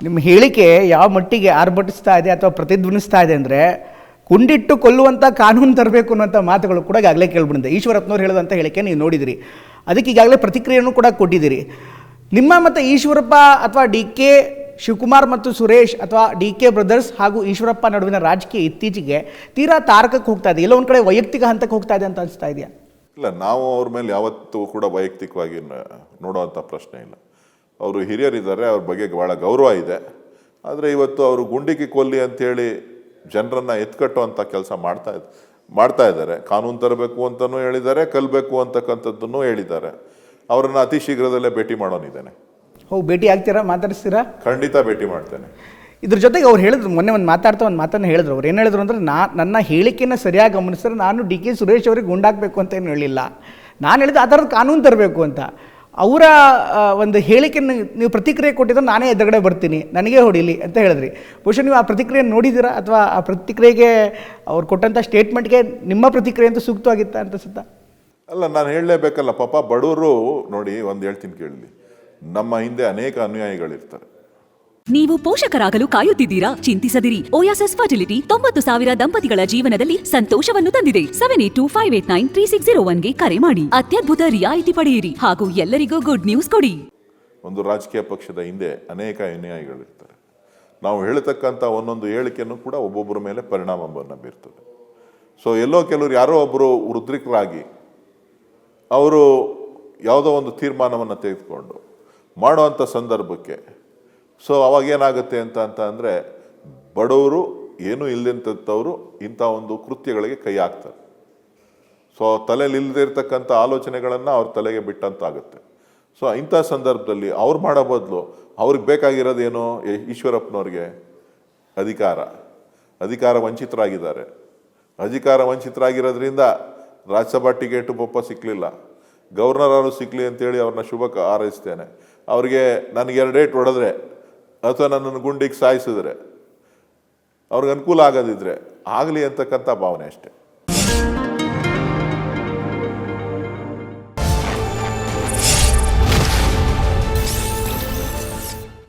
ನಿಮ್ಮ ಹೇಳಿಕೆ ಯಾವ ಮಟ್ಟಿಗೆ ಆರ್ಭಟಿಸ್ತಾ ಇದೆ ಅಥವಾ ಪ್ರತಿಧ್ವನಿಸ್ತಾ ಇದೆ ಅಂದರೆ ಕುಂಡಿಟ್ಟು ಕೊಲ್ಲುವಂಥ ಕಾನೂನು ತರಬೇಕು ಅನ್ನೋಂಥ ಮಾತುಗಳು ಕೂಡ ಈಗಾಗಲೇ ಕೇಳ್ಬಿಟ್ಟಿದೆ. ಈಶ್ವರಪ್ಪನವ್ರು ಹೇಳಿದಂಥ ಹೇಳಿಕೆ ನೀವು ನೋಡಿದಿರಿ, ಅದಕ್ಕೆ ಈಗಾಗಲೇ ಪ್ರತಿಕ್ರಿಯೆಯನ್ನು ಕೂಡ ಕೊಟ್ಟಿದ್ದೀರಿ. ನಿಮ್ಮ ಮತ್ತು ಈಶ್ವರಪ್ಪ ಅಥವಾ ಡಿ ಕೆ ಶಿವಕುಮಾರ್ ಮತ್ತು ಸುರೇಶ್ ಅಥವಾ ಡಿ ಕೆ ಬ್ರದರ್ಸ್ ಹಾಗೂ ಈಶ್ವರಪ್ಪ ನಡುವಿನ ರಾಜಕೀಯ ಇತ್ತೀಚೆಗೆ ತೀರಾ ತಾರಕಕ್ಕೆ ಹೋಗ್ತಾ ಇದೆ, ಎಲ್ಲ ಒಂದು ಕಡೆ ವೈಯಕ್ತಿಕ ಹಂತಕ್ಕೆ ಹೋಗ್ತಾ ಇದೆ ಅಂತ ಅನಿಸ್ತಾ ಇದೆಯಾ? ಇಲ್ಲ, ನಾವು ಅವ್ರ ಮೇಲೆ ಯಾವತ್ತೂ ಕೂಡ ವೈಯಕ್ತಿಕವಾಗಿ ನೋಡುವಂಥ ಪ್ರಶ್ನೆ ಇಲ್ಲ. ಅವರು ಹಿರಿಯರಿದ್ದಾರೆ, ಅವ್ರ ಬಗ್ಗೆ ಭಾಳ ಗೌರವ ಇದೆ. ಆದರೆ ಇವತ್ತು ಅವರು ಗುಂಡಿಗೆ ಕೊಲ್ಲಿ ಅಂಥೇಳಿ ಜನರನ್ನು ಎತ್ಕಟ್ಟುವಂಥ ಕೆಲಸ ಮಾಡ್ತಾ ಇದ್ದಾರೆ. ಕಾನೂನು ತರಬೇಕು ಅಂತಲೂ ಹೇಳಿದ್ದಾರೆ, ಕಲ್ಲಬೇಕು ಅಂತಕ್ಕಂಥದ್ದನ್ನು ಹೇಳಿದ್ದಾರೆ. ಅವರನ್ನು ಅತಿ ಶೀಘ್ರದಲ್ಲೇ ಭೇಟಿ ಮಾಡೋನಿದ್ದೇನೆ. ಹೋಗಿ ಭೇಟಿ ಆಗ್ತೀರಾ, ಮಾತಾಡಿಸ್ತೀರಾ? ಖಂಡಿತ ಭೇಟಿ ಮಾಡ್ತೇನೆ. ಇದ್ರ ಜೊತೆಗೆ ಅವ್ರು ಹೇಳಿದ್ರು, ಮೊನ್ನೆ ಒಂದು ಮಾತನ್ನು ಹೇಳಿದ್ರು. ಅವ್ರು ಏನು ಹೇಳಿದ್ರು ಅಂದರೆ, ನನ್ನ ಹೇಳಿಕೆಯನ್ನು ಸರಿಯಾಗಿ ಗಮನಿಸಿದ್ರೆ ನಾನು ಡಿ ಕೆ ಸುರೇಶ್ ಅವರಿಗೆ ಗುಂಡಾಕಬೇಕು ಅಂತ ಏನು ಹೇಳಿಲ್ಲ, ನಾನು ಹೇಳಿದ್ದು ಆ ಥರದ ಕಾನೂನು ತರಬೇಕು ಅಂತ. ಅವರ ಒಂದು ಹೇಳಿಕೆಯನ್ನು ನೀವು ಪ್ರತಿಕ್ರಿಯೆ ಕೊಟ್ಟಿದ್ರೆ ನಾನೇ ಎದುರುಗಡೆ ಬರ್ತೀನಿ, ನನಗೇ ಹೊಡೀಲಿ ಅಂತ ಹೇಳಿದ್ರಿ. ಬಹುಶಃ ನೀವು ಆ ಪ್ರತಿಕ್ರಿಯೆ ನೋಡಿದ್ದೀರಾ ಅಥವಾ ಆ ಪ್ರತಿಕ್ರಿಯೆಗೆ ಅವ್ರು ಕೊಟ್ಟಂಥ ಸ್ಟೇಟ್ಮೆಂಟ್ಗೆ ನಿಮ್ಮ ಪ್ರತಿಕ್ರಿಯೆ ಅಂತೂ ಸೂಕ್ತವಾಗಿತ್ತ ಅಂತ ಅನ್ಸುತ್ತಾ? ಅಲ್ಲ, ನಾನು ಹೇಳಲೇಬೇಕಲ್ಲ. ಪಾಪ ಬಡವರು ನೋಡಿ, ಒಂದು ಹೇಳ್ತೀನಿ ಕೇಳಲಿ, ನಮ್ಮ ಹಿಂದೆ ಅನೇಕ ಅನುಯಾಯಿಗಳಿರ್ತಾರೆ. ನೀವು ಪೋಷಕರಾಗಲು ಕಾಯುತ್ತಿದ್ದೀರಾ? ಚಿಂತಿಸದಿರಿ. ಓಯಾಸಿಸ್ ಫರ್ಟಿಲಿಟಿ 90,000 ದಂಪತಿಗಳ ಜೀವನದಲ್ಲಿ ಸಂತೋಷವನ್ನು ತಂದಿದೆ. 7825893601ಗೆ ಕರೆ ಮಾಡಿ. ಅತ್ಯದ್ಭುತ ರಿಯಾಯಿತಿ ಪಡೆಯಿರಿ ಹಾಗೂ ಎಲ್ಲರಿಗೂ ಗುಡ್ ನ್ಯೂಸ್ ಕೊಡಿ. ಒಂದು ರಾಜಕೀಯ ಪಕ್ಷದ ಹಿಂದೆ ಅನೇಕ ಅನುಯಾಯಿಗಳಿರ್ತಾರೆ. ನಾವು ಹೇಳತಕ್ಕಂಥ ಒಂದೊಂದು ಹೇಳಿಕೆಯನ್ನು ಕೂಡ ಒಬ್ಬೊಬ್ಬರ ಮೇಲೆ ಪರಿಣಾಮವನ್ನು ಬೀರ್ತದೆ. ಸೊ ಎಲ್ಲೋ ಕೆಲವರು ಯಾರೋ ಒಬ್ಬರು ವೃದ್ಧಿಕರಾಗಿ ಅವರು ಯಾವುದೋ ಒಂದು ತೀರ್ಮಾನವನ್ನು ತೆಗೆದುಕೊಂಡು ಮಾಡುವಂಥ ಸಂದರ್ಭಕ್ಕೆ ಸೊ ಅವಾಗೇನಾಗುತ್ತೆ ಅಂತ ಅಂದರೆ ಬಡವರು ಏನೂ ಇಲ್ಲದಂಥವರು ಇಂಥ ಒಂದು ಕೃತ್ಯಗಳಿಗೆ ಕೈ ಹಾಕ್ತಾರೆ. ಸೊ ತಲೆಯಲ್ಲಿ ಇಲ್ಲದೆ ಇರ್ತಕ್ಕಂಥ ಆಲೋಚನೆಗಳನ್ನು ಅವ್ರ ತಲೆಗೆ ಬಿಟ್ಟಂತಾಗುತ್ತೆ. ಸೊ ಇಂಥ ಸಂದರ್ಭದಲ್ಲಿ ಅವ್ರು ಮಾಡೋ ಬದಲು ಅವ್ರಿಗೆ ಬೇಕಾಗಿರೋದೇನು? ಈಶ್ವರಪ್ಪನವ್ರಿಗೆ ಅಧಿಕಾರ ವಂಚಿತರಾಗಿದ್ದಾರೆ. ಅಧಿಕಾರ ವಂಚಿತರಾಗಿರೋದ್ರಿಂದ ರಾಜ್ಯಸಭಾ ಟಿಕೆಟು ಪಾಪ ಸಿಕ್ಕಲಿಲ್ಲ. ಗವರ್ನರ್ ಅವರು ಸಿಕ್ಕಲಿ ಅಂತೇಳಿ ಅವ್ರನ್ನ ಶುಭ ಹಾರೈಸ್ತೇನೆ. ಅವ್ರಿಗೆ ನನಗೆ 2 ಏಟು ಹೊಡೆದ್ರೆ ಅಥವಾ ನನ್ನನ್ನು ಗುಂಡಿಗೆ ಸಾಯಿಸಿದ್ರೆ ಅವ್ರಿಗೆ ಅನುಕೂಲ ಆಗೋದಿದ್ರೆ ಆಗಲಿ ಅಂತಕ್ಕಂಥ ಭಾವನೆ ಅಷ್ಟೇ.